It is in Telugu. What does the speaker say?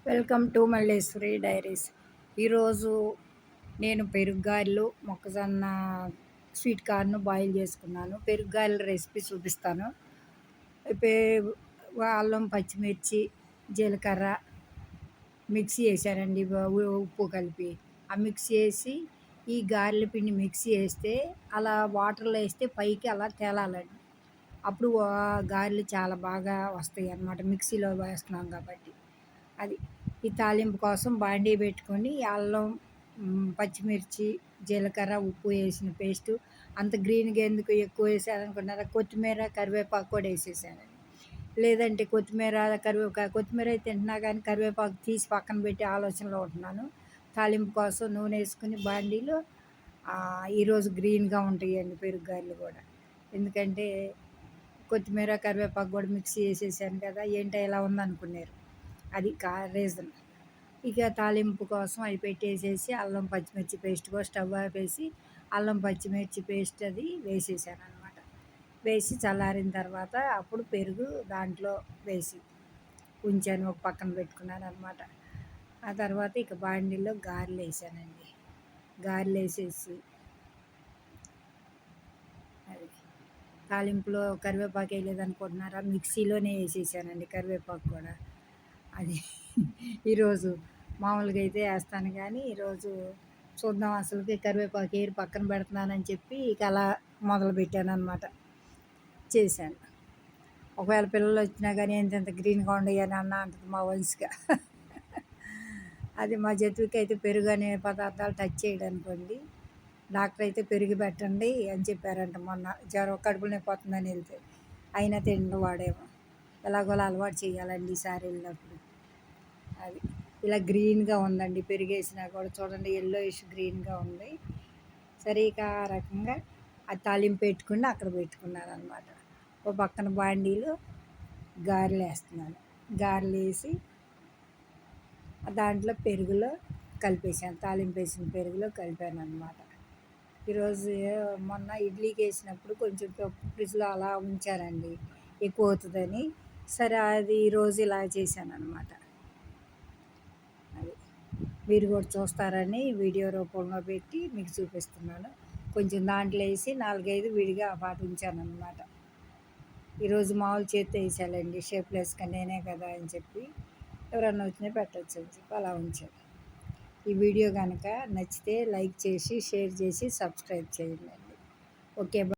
Welcome to Malleswari diaries. ఈరోజు నేను పెరుగు మొక్కజొన్న స్వీట్ కార్న్ బాయిల్ చేసుకున్నాను. పెరుగు రెసిపీ చూపిస్తాను. పే అల్లం, పచ్చిమిర్చి, జీలకర్ర మిక్సీ వేసానండి, ఉప్పు కలిపి. ఆ మిక్సీ వేసి ఈ గారెల పిండి మిక్సీ వేస్తే అలా వాటర్లో వేస్తే పైకి అలా తేలాలండి. అప్పుడు గారెలు చాలా బాగా వస్తాయి అన్నమాట, మిక్సీలో వేస్తున్నాం కాబట్టి. అది ఈ తాలింపు కోసం బాండీ పెట్టుకొని అల్లం, పచ్చిమిర్చి, జీలకర్ర, ఉప్పు వేసిన పేస్టు. అంత గ్రీన్గా ఎందుకు ఎక్కువ వేసారనుకున్నారా? కొత్తిమీర, కరివేపాకు కూడా వేసేసానండి. లేదంటే కొత్తిమీర అయితే తింటున్నా కానీ కరివేపాకు తీసి పక్కన పెట్టి ఆలోచనలో ఉంటున్నాను. తాలింపు కోసం నూనె వేసుకుని బాండీలో ఈరోజు గ్రీన్గా ఉంటాయండి పెరుగు కూడా. ఎందుకంటే కొత్తిమీర, కరివేపాకు కూడా మిక్సీ వేసేసాను కదా, ఏంటో ఇలా ఉందనుకున్నారు. అది రీజన్. ఇక తాలింపు కోసం అవి పెట్టేసేసి అల్లం, పచ్చిమిర్చి పేస్ట్ కూడా స్టవ్ ఆపేసి అల్లం, పచ్చిమిర్చి పేస్ట్ అది వేసేసాను అనమాట. వేసి చల్లారిన తర్వాత అప్పుడు పెరుగు దాంట్లో వేసి ఉంచాను, ఒక పక్కన పెట్టుకున్నాను అనమాట. ఆ తర్వాత ఇక బాండీలో గారెలు వేసానండి. గారెలు వేసేసి అది తాలింపులో కరివేపాకు వేయలేదనుకుంటున్నారా? మిక్సీలోనే వేసేసానండి కరివేపాకు కూడా. అది ఈరోజు మామూలుగా అయితే వేస్తాను కానీ ఈరోజు చూద్దాం, అసలుకి కరివేపాకు ఏరి పక్కన పెడుతున్నానని చెప్పి ఇక అలా మొదలుపెట్టాను అనమాట, చేశాను. ఒకవేళ పిల్లలు వచ్చినా కానీ ఎంత గ్రీన్గా ఉండేయని అంటుంది మా వంశిక. అది మా జతువుకి అయితే పెరుగు అనే పదార్థాలు టచ్ చేయడనుకోండి. డాక్టర్ అయితే పెరుగు పెట్టండి అని చెప్పారంట మొన్న, జ్వరం కడుపులో నొప్పి వస్తుందని వెళ్తే. అయినా తిండి వాడేమో. ఎలాగోలా అలవాటు చేయాలండి ఈసారి వెళ్ళినప్పుడు. అది ఇలా గ్రీన్గా ఉందండి, పెరిగేసినా కూడా చూడండి, ఎల్లోయిష్ గ్రీన్గా ఉంది. సరే ఇక ఆ రకంగా ఆ తాలింపు పెట్టుకుని అక్కడ పెట్టుకున్నాను అనమాట. ఓ పక్కన బాండీలో గారెలు వేస్తున్నాను. గారెలు వేసి దాంట్లో పెరుగులో కలిపేసాను, తాలింపు వేసిన పెరుగులో కలిపాను అనమాట. ఈరోజు మొన్న ఇడ్లీకి వేసినప్పుడు కొంచెం ఫ్రిడ్జ్లో అలా ఉంచారండి, ఎక్కువ అవుతుందని. సరే అది ఈరోజు ఇలా చేశాను అనమాట. అది మీరు కూడా చూస్తారని వీడియో రూపంలో పెట్టి మీకు చూపిస్తున్నాను. కొంచెం దాంట్లో వేసి 4-5 విడిగా పాటించాను అనమాట. ఈరోజు మామూలు చేత్తో వేసాలండి, షేప్లెస్గా నేనే కదా అని చెప్పి, ఎవరన్నా వచ్చినా పెట్టచ్చు అని చెప్పి అలా ఉంచాను. ఈ వీడియో కనుక నచ్చితే లైక్ చేసి, షేర్ చేసి, సబ్స్క్రైబ్ చేయండి. ఓకే.